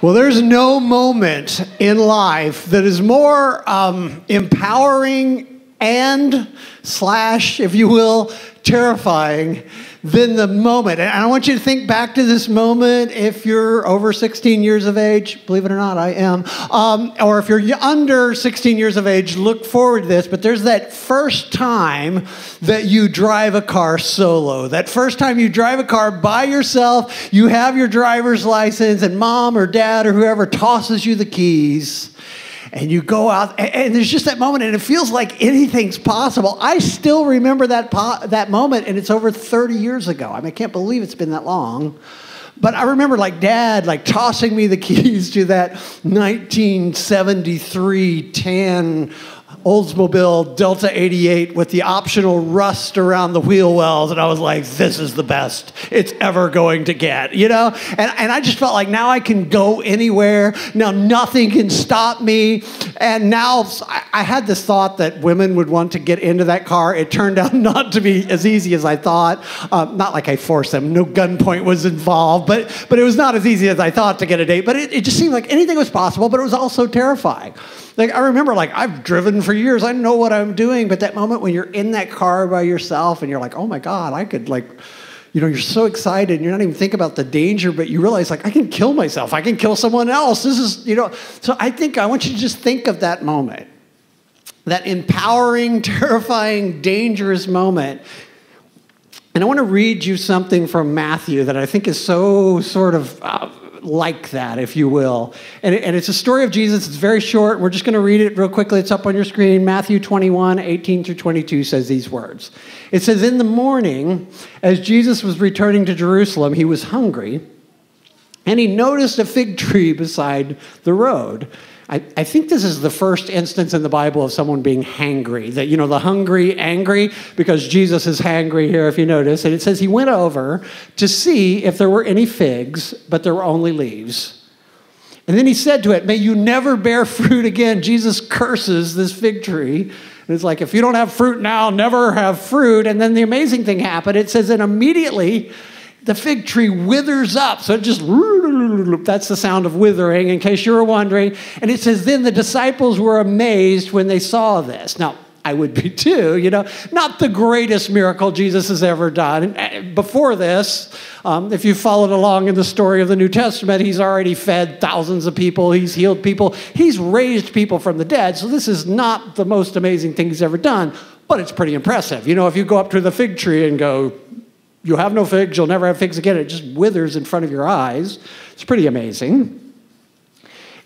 Well, there's no moment in life that is more empowering and / if you will, terrifying than the moment. And I want you to think back to this moment if you're over 16 years of age. Believe it or not, I am. Or if you're under 16 years of age, look forward to this. But there's that first time that you drive a car solo. That first time you drive a car by yourself, you have your driver's license, and mom or dad or whoever tosses you the keys. And you go out, and there's just that moment, and it feels like anything's possible. I still remember that moment, and it's over 30 years ago. I mean, I can't believe it's been that long. But I remember, Dad, tossing me the keys to that 1973 tan Oldsmobile Delta 88 with the optional rust around the wheel wells, and I was like, this is the best it's ever going to get, And I just felt like now I can go anywhere. Now nothing can stop me. And now I had this thought that women would want to get into that car. It turned out not to be as easy as I thought. Not like I forced them. No gunpoint was involved, but it was not as easy as I thought to get a date. But it just seemed like anything was possible, but it was also terrifying. I remember, I've driven for years. I know what I'm doing. But that moment when you're in that car by yourself and you're like, oh, my God, I could, you're so excited. And you're not even thinking about the danger, but you realize, I can kill myself. I can kill someone else. This is, So I want you to just think of that moment, that empowering, terrifying, dangerous moment. And I want to read you something from Matthew that I think is so sort of like that, if you will. And it's a story of Jesus. It's very short. We're just going to read it real quickly. It's up on your screen. Matthew 21, 18 through 22 says these words. It says, in the morning, as Jesus was returning to Jerusalem, he was hungry, and he noticed a fig tree beside the road. I think this is the first instance in the Bible of someone being hangry. That, the hungry, angry, because Jesus is hangry here, if you notice. And it says he went over to see if there were any figs, but there were only leaves. And then he said to it, may you never bear fruit again. Jesus curses this fig tree. And it's like, if you don't have fruit now, never have fruit. And then the amazing thing happened. It says that immediately the fig tree withers up. So it just, that's the sound of withering, in case you were wondering. And it says, then the disciples were amazed when they saw this. Now, I would be too, not the greatest miracle Jesus has ever done. Before this, if you followed along in the story of the New Testament, he's already fed thousands of people. He's healed people. He's raised people from the dead. So this is not the most amazing thing he's ever done, but it's pretty impressive. If you go up to the fig tree and go, you have no figs, you'll never have figs again. It just withers in front of your eyes. It's pretty amazing.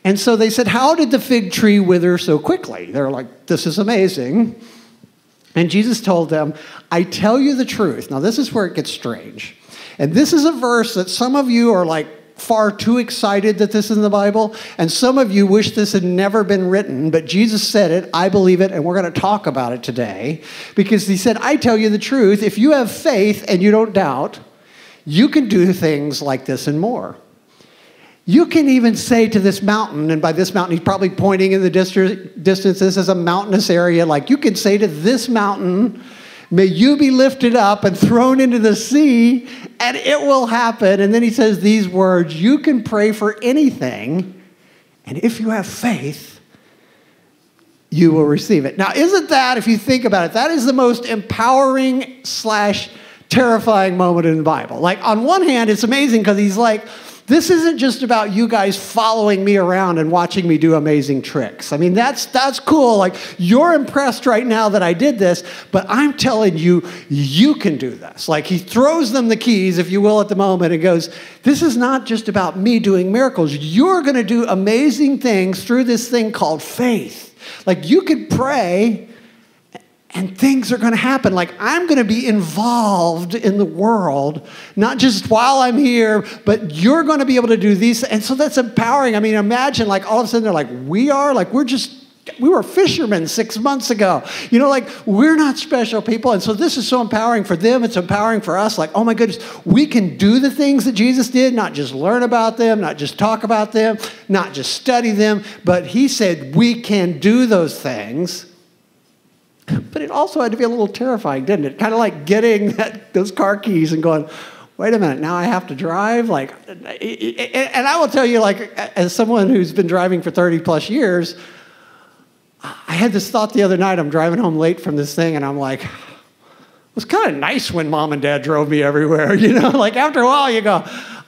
And so they said, how did the fig tree wither so quickly? They're like, this is amazing. And Jesus told them, I tell you the truth. Now, this is where it gets strange. And this is a verse that some of you are far too excited that this is in the Bible, and some of you wish this had never been written, but Jesus said it, I believe it, and we're going to talk about it today, because he said, I tell you the truth, if you have faith and you don't doubt, you can do things like this and more. You can even say to this mountain, and by this mountain he's probably pointing in the distance, this is a mountainous area, you can say to this mountain, may you be lifted up and thrown into the sea, and it will happen. And then he says these words, you can pray for anything, and if you have faith, you will receive it. Now, isn't that, if you think about it, that is the most empowering / terrifying moment in the Bible. On one hand, it's amazing because he's like, this isn't just about you guys following me around and watching me do amazing tricks. I mean, that's cool. You're impressed right now that I did this, but I'm telling you, you can do this. He throws them the keys, if you will, at the moment and goes, this is not just about me doing miracles. You're going to do amazing things through this thing called faith. You could pray and things are going to happen. I'm going to be involved in the world, not just while I'm here, but you're going to be able to do these. And so that's empowering. I mean, imagine all of a sudden they're we are, we were fishermen 6 months ago. We're not special people. And so this is so empowering for them. It's empowering for us. Oh my goodness, we can do the things that Jesus did, not just learn about them, not just talk about them, not just study them, but he said we can do those things. But it also had to be a little terrifying, didn't it? Kind of like getting those car keys and going, wait a minute, now I have to drive? Like, and I will tell you, like, as someone who's been driving for 30 plus years, I had this thought the other night. I'm driving home late from this thing, and I'm like, it was kind of nice when mom and dad drove me everywhere, you know? Like, after a while, you go,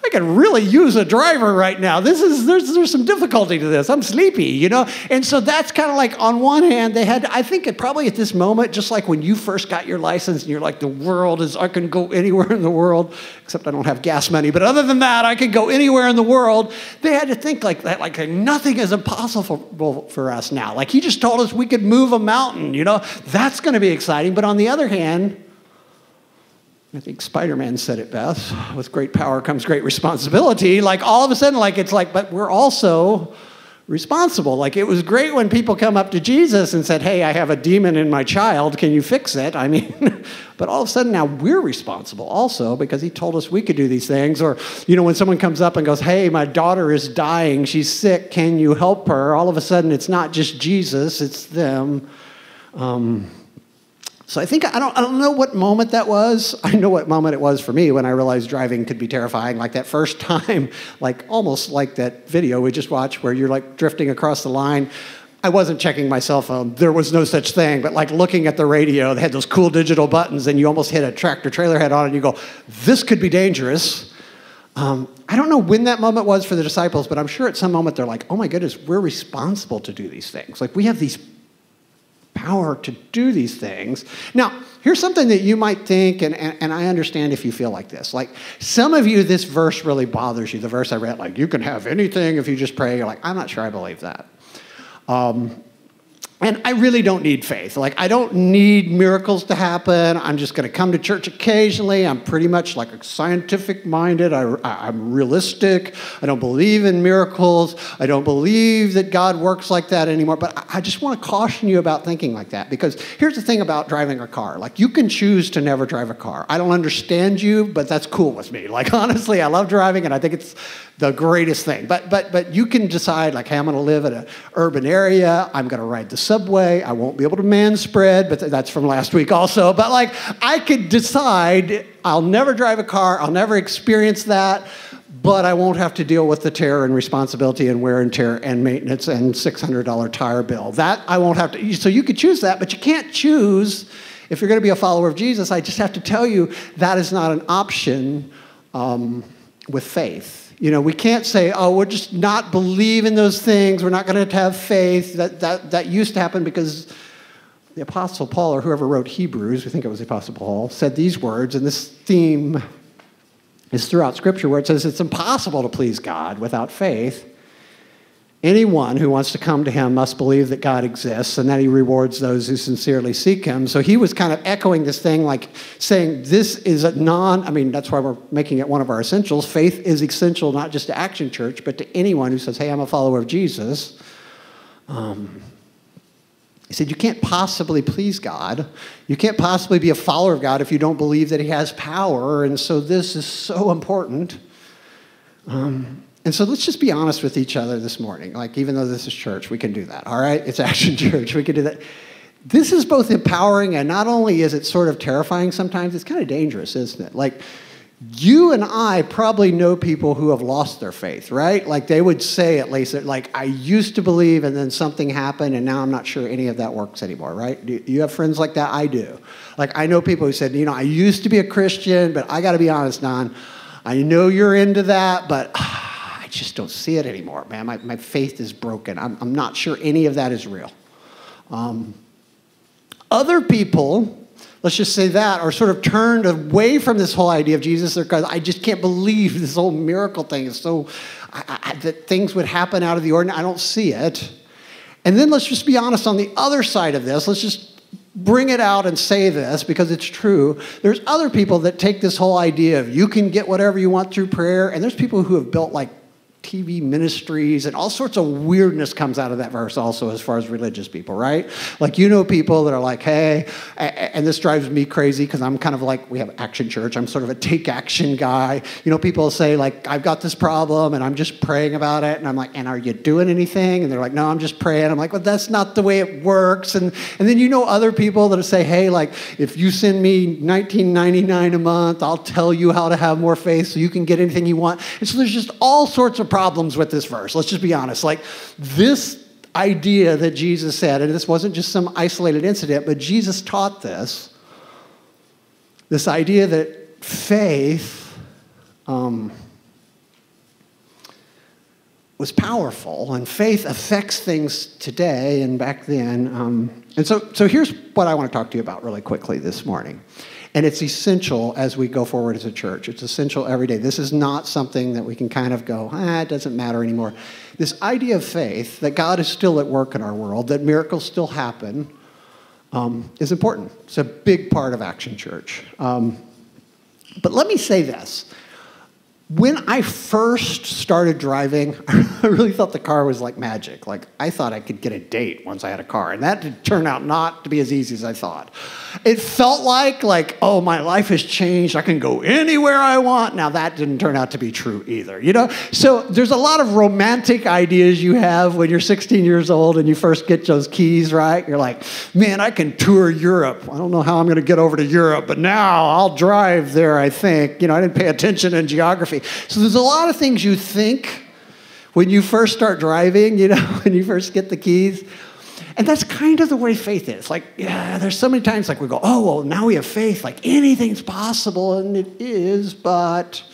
I could really use a driver right now. There's some difficulty to this. I'm sleepy, you know? And so that's kind of like, on one hand, they had, I think probably at this moment, just like when you first got your license and you're like, I can go anywhere in the world, except I don't have gas money. But other than that, I can go anywhere in the world. They had to think like that, like nothing is impossible for us now. Like he just told us we could move a mountain, you know? That's going to be exciting. But on the other hand, I think Spider-Man said it best. With great power comes great responsibility. Like all of a sudden, like it's like, but we're also responsible. Like it was great when people come up to Jesus and said, hey, I have a demon in my child. Can you fix it? I mean, but all of a sudden now we're responsible also because he told us we could do these things. Or, you know, when someone comes up and goes, hey, my daughter is dying. She's sick. Can you help her? All of a sudden it's not just Jesus, it's them. So I think, I don't know what moment that was. I know what moment it was for me when I realized driving could be terrifying. Like that first time, like almost like that video we just watched where you're like drifting across the line. I wasn't checking my cell phone. There was no such thing. But like looking at the radio, they had those cool digital buttons and you almost hit a tractor trailer head on and you go, this could be dangerous. I don't know when that moment was for the disciples, but I'm sure at some moment they're like, oh my goodness, we're responsible to do these things. Like we have these power to do these things. Now, here's something that you might think, and I understand if you feel like this. Like, some of you, this verse really bothers you. The verse I read, like, you can have anything if you just pray. You're like, I'm not sure I believe that. And I really don't need faith. Like, I don't need miracles to happen. I'm just going to come to church occasionally. I'm pretty much like scientific-minded. I'm realistic. I don't believe in miracles. I don't believe that God works like that anymore. But I just want to caution you about thinking like that. Because here's the thing about driving a car. Like, you can choose to never drive a car. I don't understand you, but that's cool with me. Like, honestly, I love driving, and I think it's the greatest thing. But you can decide, like, hey, I'm going to live in an urban area. I'm going to ride the subway. I won't be able to man spread, but that's from last week also. But like, I could decide I'll never drive a car. I'll never experience that, but I won't have to deal with the terror and responsibility and wear and tear and maintenance and $600 tire bill. That I won't have to. So you could choose that, but you can't choose if you're going to be a follower of Jesus. I just have to tell you that is not an option with faith. You know, we can't say, oh, we're just not believe in those things. We're not going to have faith. That used to happen because the Apostle Paul, or whoever wrote Hebrews, I think it was the Apostle Paul, said these words, and this theme is throughout Scripture where it says it's impossible to please God without faith. Anyone who wants to come to him must believe that God exists and that he rewards those who sincerely seek him. So he was kind of echoing this thing, like saying this is that's why we're making it one of our essentials. Faith is essential not just to Action Church, but to anyone who says, hey, I'm a follower of Jesus. He said, you can't possibly please God. You can't possibly be a follower of God if you don't believe that he has power. And so this is so important. And so let's just be honest with each other this morning. Like, even though this is church, we can do that, all right? It's Action Church. We can do that. This is both empowering, and not only is it sort of terrifying sometimes, it's kind of dangerous, isn't it? Like, you and I probably know people who have lost their faith, right? Like, they would say at least, like, I used to believe, and then something happened, and now I'm not sure any of that works anymore, right? Do you have friends like that? I do. Like, I know people who said, you know, I used to be a Christian, but I got to be honest, Don, I know you're into that, but I just don't see it anymore, man. My faith is broken. I'm not sure any of that is real. Other people, let's just say that, are sort of turned away from this whole idea of Jesus because I just can't believe this whole miracle thing is so, that things would happen out of the ordinary. I don't see it. And then let's just be honest on the other side of this. Let's just bring it out and say this because it's true. There's other people that take this whole idea of you can get whatever you want through prayer, and there's people who have built like TV ministries, and all sorts of weirdness comes out of that verse also as far as religious people, right? Like, you know, people that are like, hey, and this drives me crazy because I'm kind of like, we have Action Church. I'm sort of a take action guy. You know, people say like, I've got this problem and I'm just praying about it. And I'm like, and are you doing anything? And they're like, no, I'm just praying. I'm like, well, that's not the way it works. And then you know other people that say, hey, like, if you send me $19.99 a month, I'll tell you how to have more faith so you can get anything you want. And so there's just all sorts of problems with this verse. Let's just be honest. Like, this idea that Jesus said, and this wasn't just some isolated incident, but Jesus taught this idea that faith was powerful, and faith affects things today and back then. And so here's what I want to talk to you about really quickly this morning. And it's essential as we go forward as a church. It's essential every day. This is not something that we can kind of go, it doesn't matter anymore. This idea of faith, that God is still at work in our world, that miracles still happen, is important. It's a big part of Action Church. But let me say this. When I first started driving, I really thought the car was like magic. Like, I thought I could get a date once I had a car, and that turned out not to be as easy as I thought. It felt like, oh, my life has changed. I can go anywhere I want. Now, that didn't turn out to be true either, you know? So there's a lot of romantic ideas you have when you're 16 years old and you first get those keys, right? You're like, man, I can tour Europe. I don't know how I'm going to get over to Europe, but now I'll drive there, I think. You know, I didn't pay attention in geography. So there's a lot of things you think when you first start driving, you know, when you first get the keys. And that's kind of the way faith is. Like, yeah, there's so many times like we go, oh, well, now we have faith. Like, anything's possible, and it is, but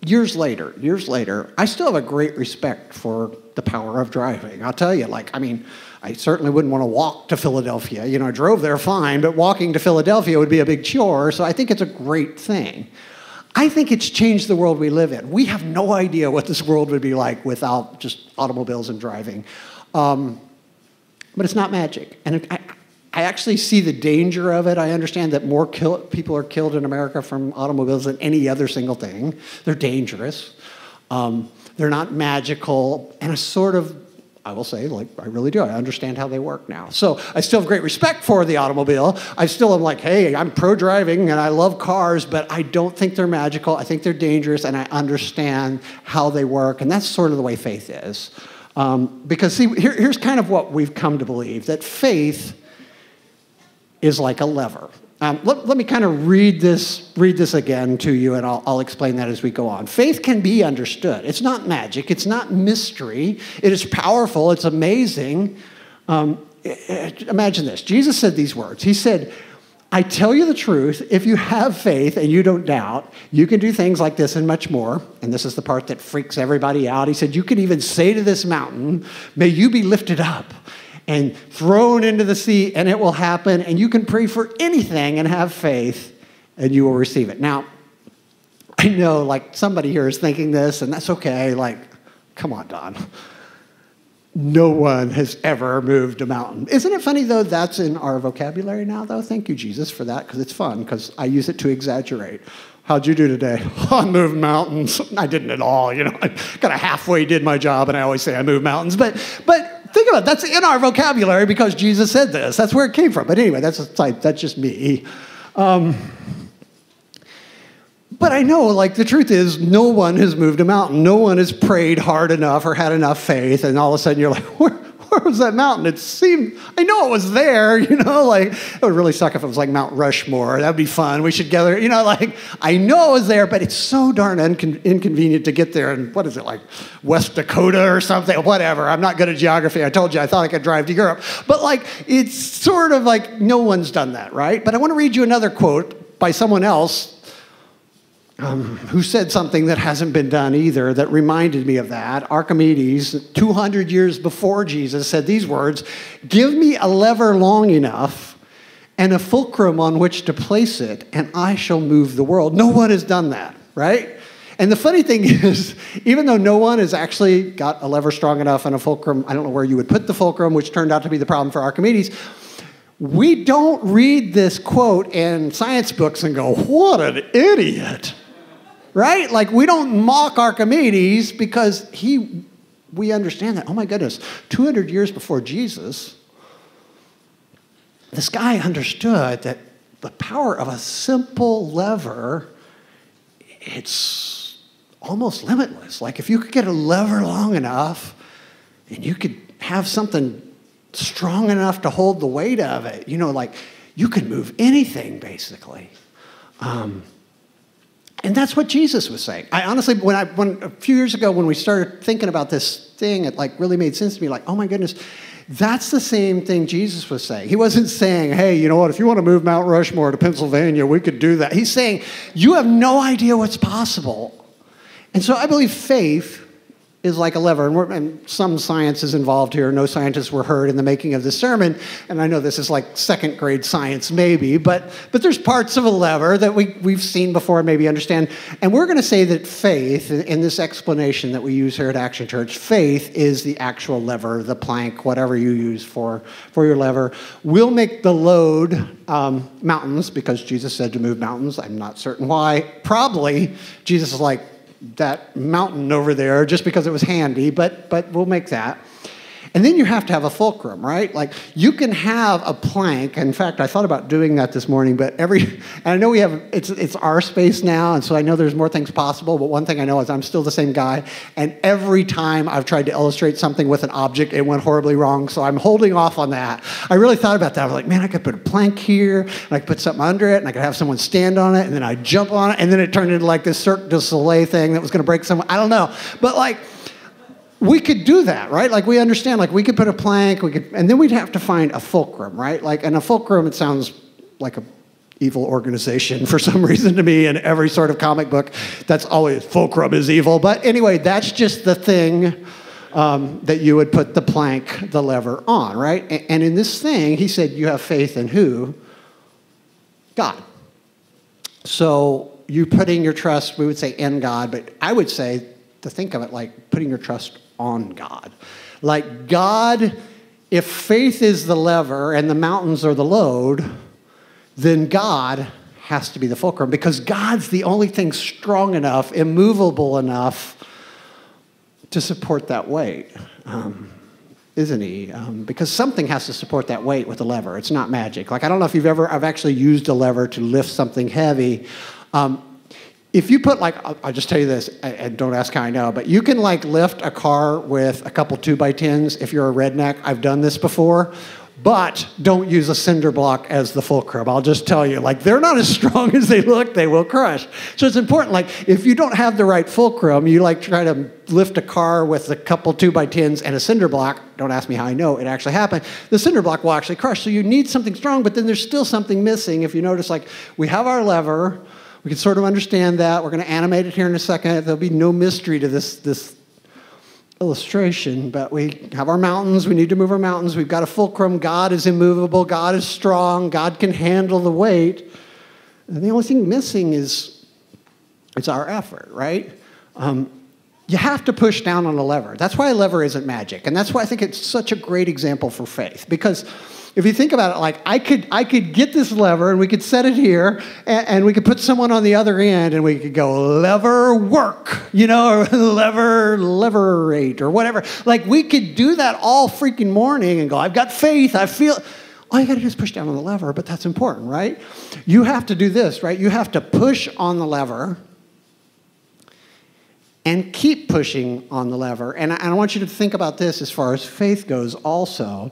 years later, I still have a great respect for the power of driving. I'll tell you, like, I mean, I certainly wouldn't want to walk to Philadelphia. You know, I drove there fine, but walking to Philadelphia would be a big chore, so I think it's a great thing. I think it's changed the world we live in. We have no idea what this world would be like without just automobiles and driving. But it's not magic. And I actually see the danger of it. I understand that more people are killed in America from automobiles than any other single thing. They're dangerous. They're not magical. And a sort of, I will say, like, I really do. I understand how they work now. So I still have great respect for the automobile. I still am like, hey, I'm pro-driving and I love cars, but I don't think they're magical. I think they're dangerous, and I understand how they work. And that's sort of the way faith is. Because, see, here's kind of what we've come to believe, that faith is like a lever. Let me kind of read this again to you, and I'll explain that as we go on. Faith can be understood. It's not magic. It's not mystery. It is powerful. It's amazing. Imagine this. Jesus said these words. He said, I tell you the truth, if you have faith and you don't doubt, you can do things like this and much more. And this is the part that freaks everybody out. He said, you can even say to this mountain, may you be lifted up and thrown into the sea, and it will happen. And you can pray for anything and have faith, and you will receive it. Now, I know, like, somebody here is thinking this, and that's okay. Like, come on, Don. No one has ever moved a mountain. Isn't it funny, though, that's in our vocabulary now, though? Thank you, Jesus, for that, because it's fun, because I use it to exaggerate. How'd you do today? I moved mountains. I didn't at all, you know. I kind of halfway did my job, and I always say I moved mountains. But think about it. That's in our vocabulary because Jesus said this. That's where it came from. But anyway, that's just me. But I know, like, the truth is, no one has moved a mountain. No one has prayed hard enough or had enough faith, and all of a sudden you're like, where was that mountain? It seemed, I know it was there, you know, like, it would really suck if it was like Mount Rushmore. That'd be fun. We should gather, you know, like, I know it was there, but it's so darn inconvenient to get there. And what is it, like West Dakota or something? Whatever. I'm not good at geography. I told you I thought I could drive to Europe. But, like, it's sort of like no one's done that, right? But I want to read you another quote by someone else who said something that hasn't been done either that reminded me of that. Archimedes, 200 years before Jesus, said these words, give me a lever long enough and a fulcrum on which to place it, and I shall move the world. No one has done that, right? And the funny thing is, even though no one has actually got a lever strong enough and a fulcrum, I don't know where you would put the fulcrum, which turned out to be the problem for Archimedes, we don't read this quote in science books and go, what an idiot. right? Like, we don't mock Archimedes because we understand that, oh my goodness, 200 years before Jesus, this guy understood that the power of a simple lever, it's almost limitless. Like, if you could get a lever long enough and you could have something strong enough to hold the weight of it, like, you could move anything, basically. And that's what Jesus was saying. I honestly, when a few years ago, when we started thinking about this thing, it like really made sense to me. Like, oh my goodness, that's the same thing Jesus was saying. He wasn't saying, hey, you know what, if you want to move Mount Rushmore to Pennsylvania, we could do that. He's saying, you have no idea what's possible. And so I believe faith is like a lever, and some science is involved here. No scientists were heard in the making of this sermon, and I know this is like second grade science maybe, but there's parts of a lever that we've seen before and maybe understand. And we're going to say that faith, in this explanation that we use here at Action Church, faith is the actual lever, the plank, whatever you use for your lever. We'll make the load mountains, because Jesus said to move mountains. I'm not certain why. Probably Jesus is like, that mountain over there just because it was handy, but we'll make that. And then you have to have a fulcrum, right? Like, you can have a plank. In fact, I thought about doing that this morning, but and I know we have, it's our space now, and so I know there's more things possible, but one thing I know is I'm still the same guy, and every time I've tried to illustrate something with an object, it went horribly wrong, so I'm holding off on that. I really thought about that. I was like, man, I could put a plank here, and I could put something under it, and I could have someone stand on it, and then I'd jump on it, and then it turned into like this Cirque du Soleil thing that was going to break someone. I don't know. But like, we could do that, right? Like, we understand, like, we could put a plank, and then we'd have to find a fulcrum, right? Like, and a fulcrum, it sounds like a evil organization for some reason to me in every sort of comic book. That's always, fulcrum is evil. But anyway, that's just the thing that you would put the plank, the lever on, right? And in this thing, he said, you have faith in who? God. So you putting your trust, we would say in God, but I would say to think of it like putting your trust on God. Like, God, if faith is the lever and the mountains are the load, then God has to be the fulcrum, because God's the only thing strong enough, immovable enough to support that weight, isn't he? Because something has to support that weight with a lever. It's not magic. Like, I don't know if I've actually used a lever to lift something heavy. If you put, like, I'll just tell you this, and don't ask how I know, but you can, like, lift a car with a couple 2x10s if you're a redneck. I've done this before, but don't use a cinder block as the fulcrum. I'll just tell you, like, they're not as strong as they look. They will crush. So it's important, like, if you don't have the right fulcrum, you, like, try to lift a car with a couple 2x10s and a cinder block. Don't ask me how I know. It actually happened. The cinder block will actually crush. So you need something strong, but then there's still something missing. If you notice, like, we have our lever. We can sort of understand that. We're going to animate it here in a second. There'll be no mystery to this illustration, but we have our mountains. We need to move our mountains. We've got a fulcrum. God is immovable. God is strong. God can handle the weight. And the only thing missing is our effort, right? You have to push down on a lever. That's why a lever isn't magic. And that's why I think it's such a great example for faith. Because if you think about it, like, I could get this lever and we could set it here and we could put someone on the other end and we could go lever work, or leverate or whatever. Like, we could do that all freaking morning and go, I've got faith, I feel. All you got to do is push down on the lever, but that's important, right? You have to do this, right? You have to push on the lever and keep pushing on the lever. And I want you to think about this as far as faith goes also.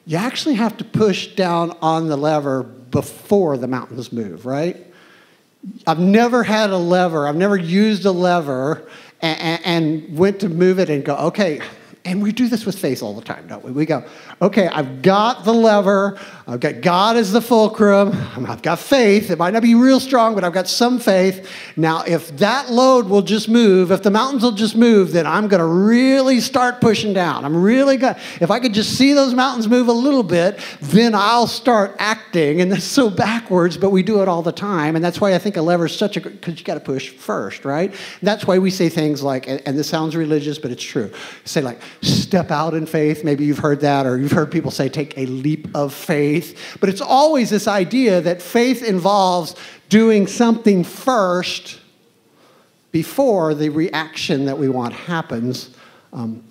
You actually have to push down on the lever before the mountains move, right? I've never had a lever. I've never used a lever and went to move it and go, okay. And we do this with faith all the time, don't we? We go, okay, I've got the lever. I've got God as the fulcrum. I've got faith. It might not be real strong, but I've got some faith. Now, if that load will just move, if the mountains will just move, then I'm going to really start pushing down. If I could just see those mountains move a little bit, then I'll start acting. And that's so backwards, but we do it all the time. And that's why I think a lever is because you got to push first, right? And that's why we say things like, and this sounds religious, but it's true. Say like, step out in faith. Maybe you've heard that, or you've heard people say take a leap of faith. But it's always this idea that faith involves doing something first before the reaction that we want happens.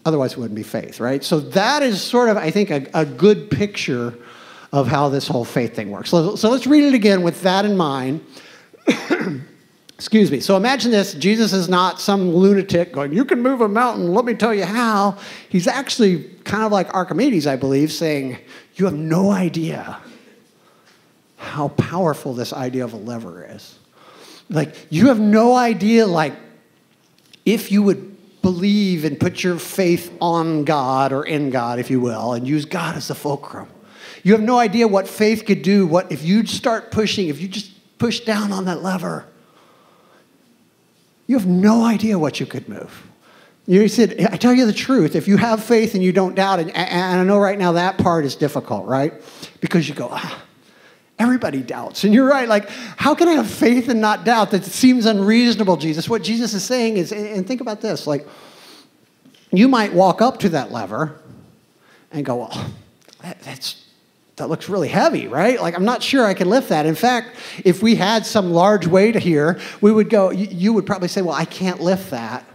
Otherwise, it wouldn't be faith, right? So that is sort of, I think, a good picture of how this whole faith thing works. So let's read it again with that in mind. Excuse me. So imagine this. Jesus is not some lunatic going, you can move a mountain, let me tell you how. He's actually kind of like Archimedes, I believe, saying, you have no idea how powerful this idea of a lever is. Like, you have no idea, like, if you would believe and put your faith on God or in God, if you will, and use God as the fulcrum. You have no idea what faith could do, what if you start pushing, if you just push down on that lever. You have no idea what you could move. You said, I tell you the truth, if you have faith and you don't doubt, and I know right now that part is difficult, right? Because you go, everybody doubts. And you're right, like, how can I have faith and not doubt? That seems unreasonable, Jesus. What Jesus is saying is, and think about this, like, you might walk up to that lever and go, well, that looks really heavy, right? Like, I'm not sure I can lift that. In fact, if we had some large weight here, we would go, you would probably say, well, I can't lift that.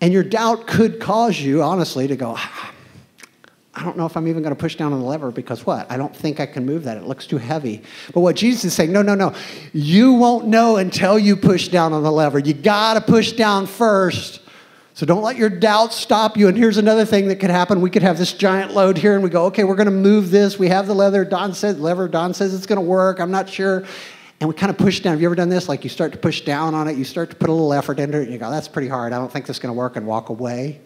And your doubt could cause you, honestly, to go, I don't know if I'm even going to push down on the lever because what? I don't think I can move that. It looks too heavy. But what Jesus is saying, no. You won't know until you push down on the lever. You got to push down first. So don't let your doubts stop you. And here's another thing that could happen. We could have this giant load here and we go, okay, we're going to move this. We have the lever. Don says it's going to work. I'm not sure. And we kind of push down. Have you ever done this? Like, you start to push down on it. You start to put a little effort into it. And you go, that's pretty hard. I don't think this is going to work, and walk away.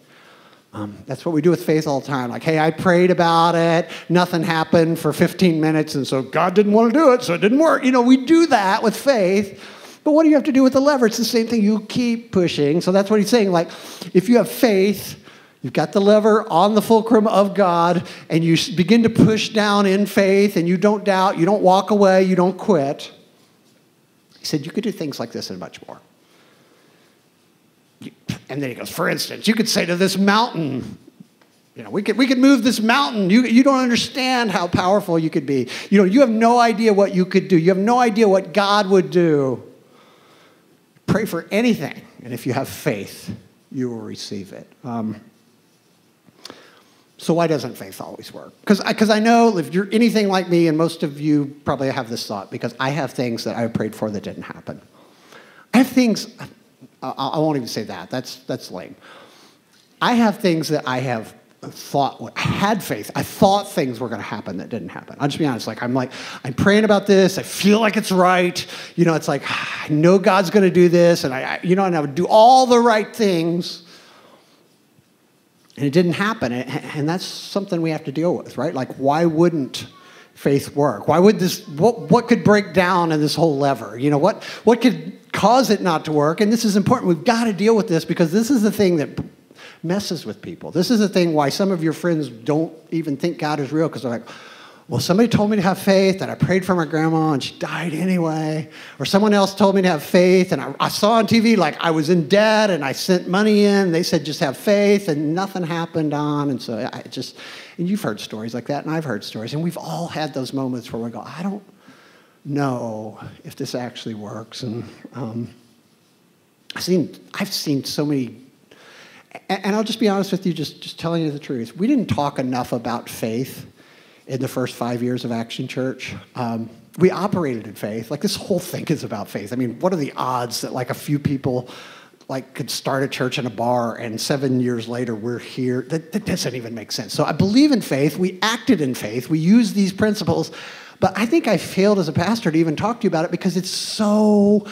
That's what we do with faith all the time. Like, hey, I prayed about it. Nothing happened for 15 minutes. And so God didn't want to do it, so it didn't work. We do that with faith. But what do you have to do with the lever? It's the same thing. You keep pushing. So that's what he's saying. Like, if you have faith, you've got the lever on the fulcrum of God, and you begin to push down in faith, and you don't doubt, you don't walk away, you don't quit. He said you could do things like this and much more. And then he goes, for instance, you could say to this mountain, we could move this mountain. You don't understand how powerful you could be. You have no idea what you could do. You have no idea what God would do. Pray for anything, and if you have faith, you will receive it. So why doesn't faith always work? Because I know if you're anything like me, and most of you probably have this thought, because I have things that I prayed for that didn't happen. I have things, I won't even say that. That's lame. I have things that I have thought, I had faith. I thought things were going to happen that didn't happen. I'll just be honest. I'm praying about this. I feel like it's right. It's like, I know God's going to do this, and and I would do all the right things. And it didn't happen, and that's something we have to deal with, right? Like, why wouldn't faith work? Why would this? What could break down in this whole lever? What could cause it not to work? And this is important. We've got to deal with this, because this is the thing that messes with people. This is the thing why some of your friends don't even think God is real, because they're like, well, somebody told me to have faith, and I prayed for my grandma, and she died anyway. Or someone else told me to have faith, and I saw on TV, like, I was in debt, and I sent money in. They said, just have faith, and nothing happened on. And so and you've heard stories like that, and I've heard stories. And we've all had those moments where we go, I don't know if this actually works. And I've seen so many, and I'll just be honest with you, just telling you the truth. We didn't talk enough about faith in the first 5 years of Action Church. We operated in faith. Like, this whole thing is about faith. I mean, what are the odds that, like, a few people, like, could start a church in a bar, and 7 years later we're here? That doesn't even make sense. So I believe in faith. We acted in faith. We use these principles. But I think I failed as a pastor to even talk to you about it, because it's so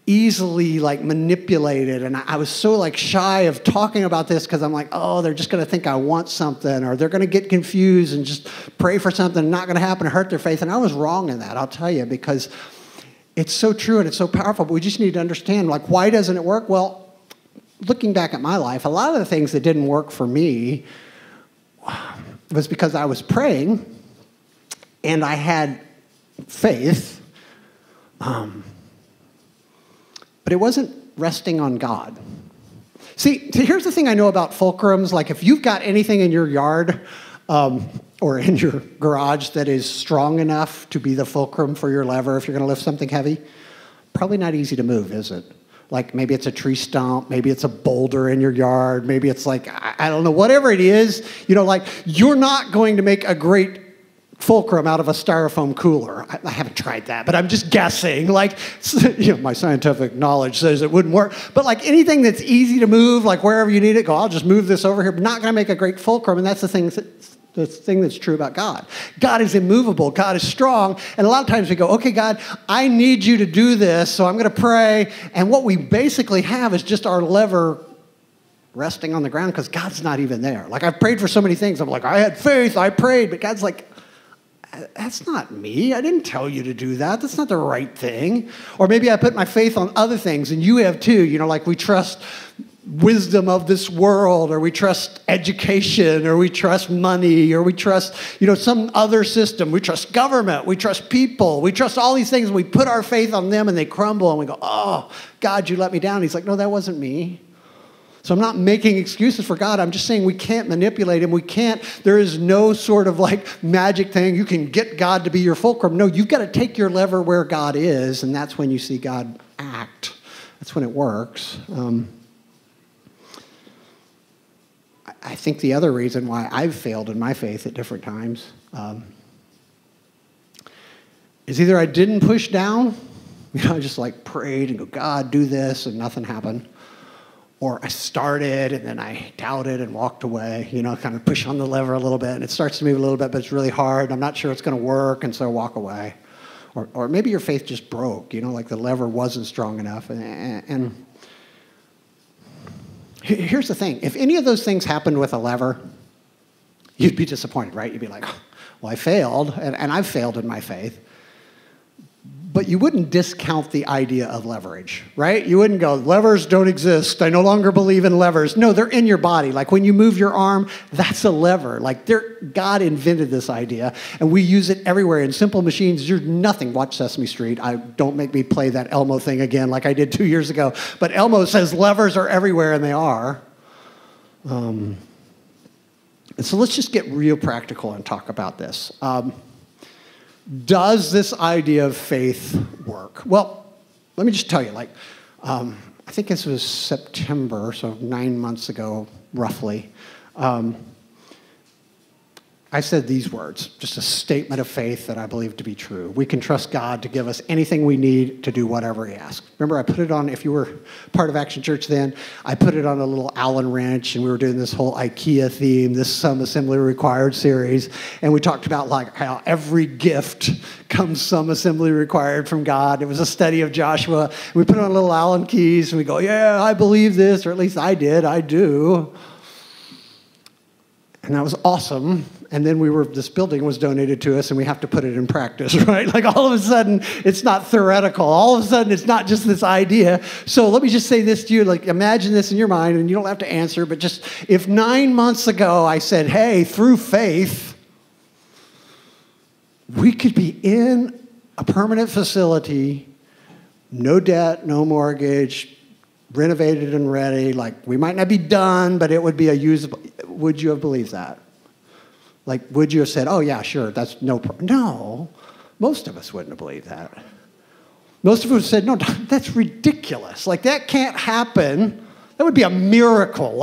easily, like, manipulated, and I was so, like, shy of talking about this, because I'm like, oh, they're just going to think I want something, or they're going to get confused and just pray for something not going to happen and hurt their faith. And I was wrong in that, I'll tell you, because it's so true and it's so powerful. But we just need to understand, like, why doesn't it work? Well, looking back at my life, a lot of the things that didn't work for me was because I was praying and I had faith, but it wasn't resting on God. See, here's the thing I know about fulcrums. Like if you've got anything in your yard or in your garage that is strong enough to be the fulcrum for your lever if you're going to lift something heavy, probably not easy to move, is it? Like maybe it's a tree stump, maybe it's a boulder in your yard, maybe it's like, I don't know, whatever it is, like you're not going to make a great fulcrum out of a styrofoam cooler. I haven't tried that, but I'm just guessing. Like, my scientific knowledge says it wouldn't work. But like anything that's easy to move, like wherever you need it, I'll just move this over here. But not going to make a great fulcrum, and that's the thing that's true about God. God is immovable. God is strong. And a lot of times we go, okay, God, I need you to do this, so I'm going to pray. And what we basically have is just our lever resting on the ground because God's not even there. Like I've prayed for so many things. I'm like, I had faith, I prayed, but God's like, that's not me. I didn't tell you to do that. That's not the right thing. Or maybe I put my faith on other things, and you have too. Like we trust wisdom of this world, or we trust education, or we trust money, or we trust, some other system. We trust government. We trust people. We trust all these things. And we put our faith on them, and they crumble, and we go, oh, God, you let me down. He's like, no, that wasn't me. So I'm not making excuses for God. I'm just saying we can't manipulate him. There is no sort of like magic thing. You can get God to be your fulcrum. No, you've got to take your lever where God is, and that's when you see God act. That's when it works. I think the other reason why I've failed in my faith at different times is either I didn't push down, I just like prayed and go, God, do this, and nothing happened. Or I started and then I doubted and walked away, kind of push on the lever a little bit, and it starts to move a little bit, but it's really hard. I'm not sure it's going to work, and so I walk away. Or maybe your faith just broke, like the lever wasn't strong enough. And here's the thing. If any of those things happened with a lever, you'd be disappointed, right? You'd be like, well, I failed, and I've failed in my faith. But you wouldn't discount the idea of leverage, right? You wouldn't go, levers don't exist. I no longer believe in levers. No, they're in your body. Like when you move your arm, that's a lever. Like God invented this idea, and we use it everywhere. In simple machines, you're nothing. Watch Sesame Street. Don't make me play that Elmo thing again like I did 2 years ago. But Elmo says levers are everywhere, and they are. And so let's just get real practical and talk about this. Does this idea of faith work? Well, let me just tell you, I think this was September, so 9 months ago, roughly, I said these words, just a statement of faith that I believe to be true. We can trust God to give us anything we need to do whatever he asks. Remember, I put it on, if you were part of Action Church then, I put it on a little Allen wrench, and we were doing this whole IKEA theme, this Some Assembly Required series, and we talked about how every gift comes some assembly required from God. It was a study of Joshua. We put on little Allen keys, and we go, yeah, I believe this, or at least I did, I do. And that was awesome. And then this building was donated to us, and we have to put it in practice, right? Like all of a sudden, it's not theoretical. All of a sudden, it's not just this idea. So let me just say this to you, imagine this in your mind, and you don't have to answer, but just if 9 months ago I said, hey, through faith, we could be in a permanent facility, no debt, no mortgage, renovated and ready, we might not be done, but it would be a usable. Would you have believed that? Would you have said, oh, yeah, sure, that's no problem? No, most of us wouldn't have believed that. Most of us would have said, no, that's ridiculous. That can't happen. That would be a miracle.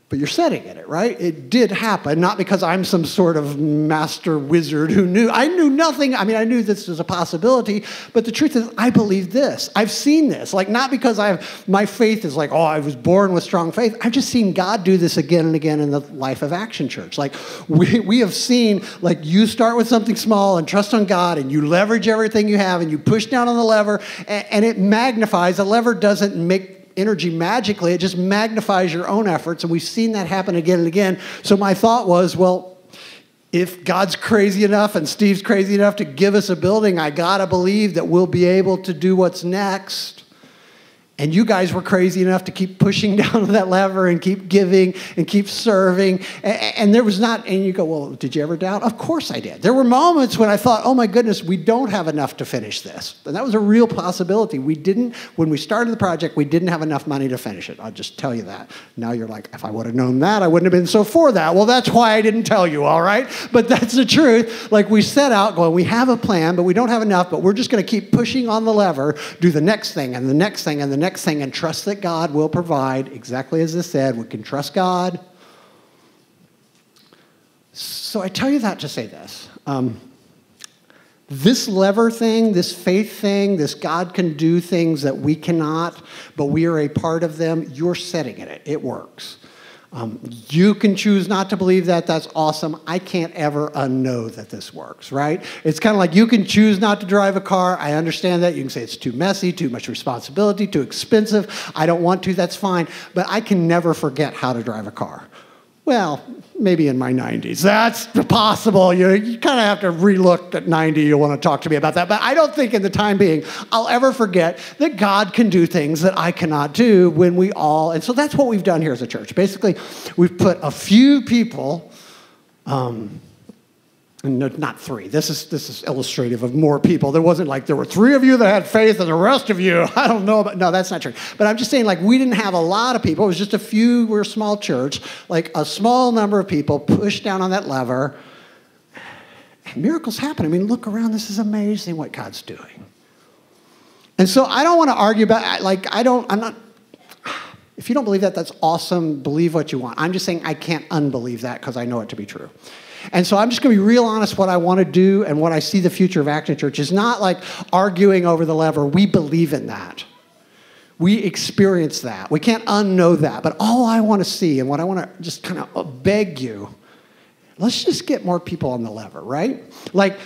But you're setting it, right? It did happen, not because I'm some sort of master wizard who knew. I knew nothing. I mean, I knew this was a possibility, but the truth is I believe this. I've seen this. Not because my faith is I was born with strong faith. I've just seen God do this again and again in the life of Action Church. We have seen, you start with something small and trust on God, and you leverage everything you have, and you push down on the lever, and it magnifies. The lever doesn't make energy magically, it just magnifies your own efforts, and we've seen that happen again and again. So my thought was, well, if God's crazy enough and Steve's crazy enough to give us a building, I gotta believe that we'll be able to do what's next. And you guys were crazy enough to keep pushing down that lever and keep giving and keep serving. And there was not, and you go, well, did you ever doubt? Of course I did. There were moments when I thought, oh my goodness, we don't have enough to finish this. And that was a real possibility. When we started the project, we didn't have enough money to finish it. I'll just tell you that. Now you're like, if I would have known that, I wouldn't have been so for that. Well, that's why I didn't tell you, all right? But that's the truth. Like we set out going, we have a plan, but we don't have enough, but we're just going to keep pushing on the lever, do the next thing and the next thing and the next thing, and trust that God will provide, exactly as this said. We can trust God. So I tell you that to say this. This lever thing, this faith thing, this God can do things that we cannot, but we are a part of them, you're setting in it. It works. You can choose not to believe that. That's awesome. I can't ever unknow that this works, right? It's kind of like you can choose not to drive a car. I understand that. You can say it's too messy, too much responsibility, too expensive. I don't want to. That's fine. But I can never forget how to drive a car. Well, maybe in my 90s. That's possible. You kind of have to relook at 90. You'll want to talk to me about that. But I don't think in the time being I'll ever forget that God can do things that I cannot do when we all, and so that's what we've done here as a church. Basically, we've put a few people, no, not three. This is illustrative of more people. There wasn't like there were three of you that had faith and the rest of you, I don't know. No, that's not true. But I'm just saying like we didn't have a lot of people. It was just a few. We're a small church. Like a small number of people pushed down on that lever. And miracles happen. I mean, look around. This is amazing what God's doing. And so I don't want to argue about, I'm not, if you don't believe that, that's awesome. Believe what you want. I'm just saying I can't unbelieve that because I know it to be true. And so I'm just going to be real honest. What I want to do and what I see the future of Action Church is not like arguing over the lever. We believe in that. We experience that. We can't unknow that. But all I want to see and what I want to just kind of beg you, let's just get more people on the lever, right? Like,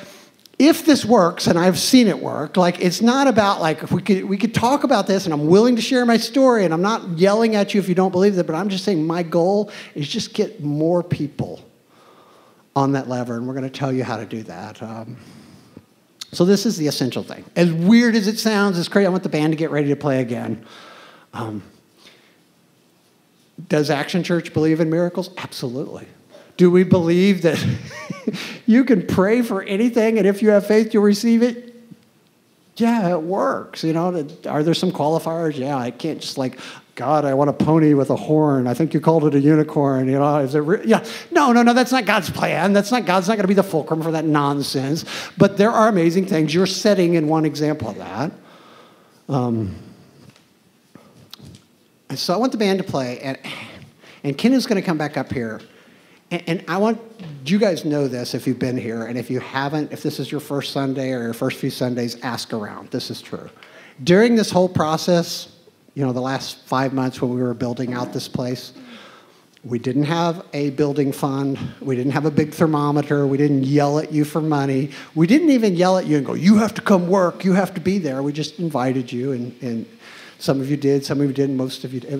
if this works, and I've seen it work, like it's not about like if we could talk about this, and I'm willing to share my story, and I'm not yelling at you if you don't believe it, but I'm just saying my goal is just get more people on that lever, and we're going to tell you how to do that. So this is the essential thing. As weird as it sounds, it's crazy. I want the band to get ready to play again. Does Action Church believe in miracles? Absolutely. Do we believe that you can pray for anything, and if you have faith, you'll receive it? Yeah, it works. You know, are there some qualifiers? Yeah, I can't just like, God, I want a pony with a horn. I think you called it a unicorn. You know, is it? Yeah, no. That's not God's plan. God's not going to be the fulcrum for that nonsense. But there are amazing things. You're setting in one example of that. And so I want the band to play, and Ken is going to come back up here. And I want you guys know this if you've been here, and if you haven't, if this is your first Sunday or your first few Sundays, ask around. This is true. During this whole process, you know, the last 5 months when we were building out this place, we didn't have a building fund. We didn't have a big thermometer. We didn't yell at you for money. We didn't even yell at you and go, you have to come work. You have to be there. We just invited you, and some of you did, some of you didn't, most of you did.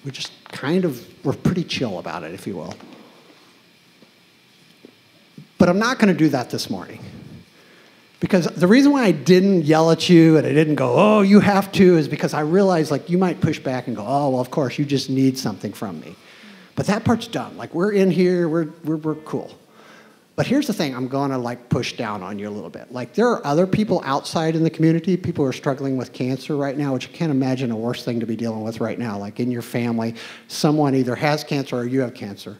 We just kind of were pretty chill about it, if you will. But I'm not going to do that this morning. Because the reason why I didn't yell at you and I didn't go, oh, you have to, is because I realized like you might push back and go, oh, well, of course, you just need something from me. But that part's done. Like we're in here, we're cool. But here's the thing, I'm going to like push down on you a little bit. Like there are other people outside in the community, people who are struggling with cancer right now, which I can't imagine a worse thing to be dealing with right now. Like in your family, someone either has cancer or you have cancer.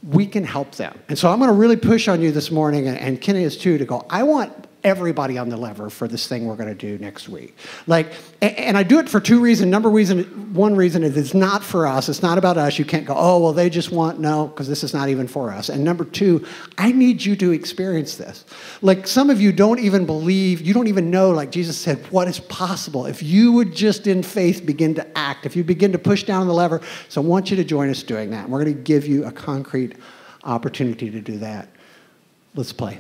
We can help them. And so I'm going to really push on you this morning, and Kenny is too, to go, I want everybody on the lever for this thing we're going to do next week. Like, and I do it for two reasons. One reason is it's not for us. It's not about us. You can't go, oh, well, they just want, no, because this is not even for us. And number two, I need you to experience this. Like some of you don't even believe, you don't even know, like Jesus said, what is possible. If you would just in faith begin to act, if you begin to push down the lever. So I want you to join us doing that. And we're going to give you a concrete opportunity to do that. Let's play.